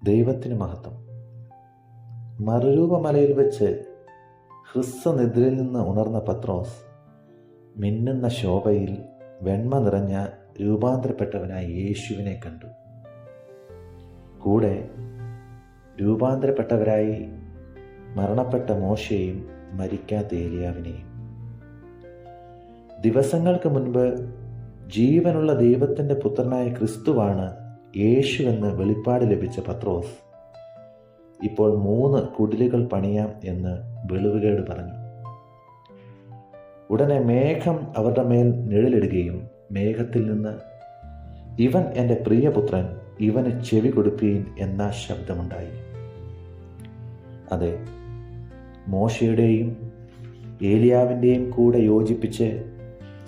ദൈവത്തിന് മഹത്വം. മറുരൂപമലയിൽ വെച്ച് ഹ്രസ്വനിദ്രയിൽ നിന്ന് ഉണർന്ന പത്രോസ് മിന്നുന്ന ശോഭയിൽ വെണ്മ നിറഞ്ഞ രൂപാന്തരപ്പെട്ടവനായ യേശുവിനെ കണ്ടു. കൂടെ രൂപാന്തരപ്പെട്ടവരായി മരണപ്പെട്ട മോശയെയും മരിക്കാത്ത ഏലിയാവിനെയും. ദിവസങ്ങൾക്ക് മുൻപ് ജീവനുള്ള ദൈവത്തിൻ്റെ പുത്രനായ ക്രിസ്തുവാണ് യേശുവെന്ന് വെളിപ്പാട് ലഭിച്ച പത്രോസ് ഇപ്പോൾ 3 കുടിലുകൾ പണിയാം എന്ന് വെളിവുകേട് പറഞ്ഞു. ഉടനെ മേഘം അവരുടെ മേൽ നിഴലിടുകയും മേഘത്തിൽ നിന്ന് ഇവൻ എൻ്റെ പ്രിയപുത്രൻ, ഇവന് ചെവി കൊടുപ്പീൻ എന്ന ശബ്ദമുണ്ടായി. അതെ, മോശയുടെയും ഏലിയാവിൻ്റെയും കൂടെ യോജിപ്പിച്ച്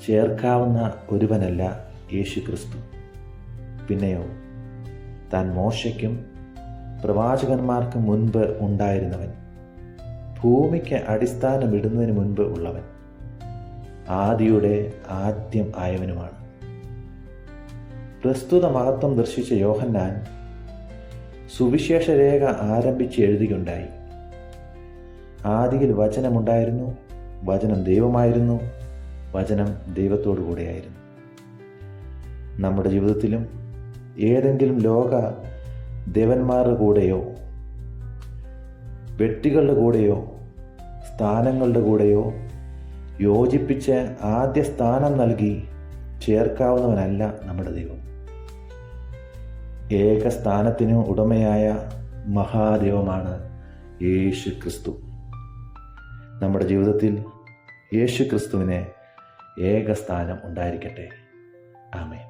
ചേർക്കാവുന്ന ഒരുവനല്ല യേശു ക്രിസ്തു. പിന്നെയോ താൻ മോശയ്ക്കും പ്രവാചകന്മാർക്കും മുൻപ് ഉണ്ടായിരുന്നവൻ, ഭൂമിക്ക് അടിസ്ഥാനമിടുന്നതിന് മുൻപ് ഉള്ളവൻ, ആദിയുടെ ആദ്യം ആയവനുമാണ്. പ്രസ്തുത മഹത്വം ദർശിച്ച യോഹന്നാൻ സുവിശേഷ രേഖ ആരംഭിച്ച് എഴുതുകയുണ്ടായി. ആദിയിൽ വചനമുണ്ടായിരുന്നു, വചനം ദൈവമായിരുന്നു, വചനം ദൈവത്തോടു കൂടെയായിരുന്നു. നമ്മുടെ ജീവിതത്തിലും ഏതെങ്കിലും ലോക ദേവന്മാരുടെ കൂടെയോ വ്യക്തികളുടെ കൂടെയോ സ്ഥാനങ്ങളുടെ കൂടെയോ യോജിപ്പിച്ച് ആദ്യ സ്ഥാനം നൽകി ചേർക്കാവുന്നവനല്ല നമ്മുടെ ദൈവം. ഏക സ്ഥാനത്തിന് ഉടമയായ മഹാദൈവമാണ് യേശു ക്രിസ്തു. നമ്മുടെ ജീവിതത്തിൽ യേശു ക്രിസ്തുവിന് ഏക സ്ഥാനം ഉണ്ടായിരിക്കട്ടെ. ആമേൻ.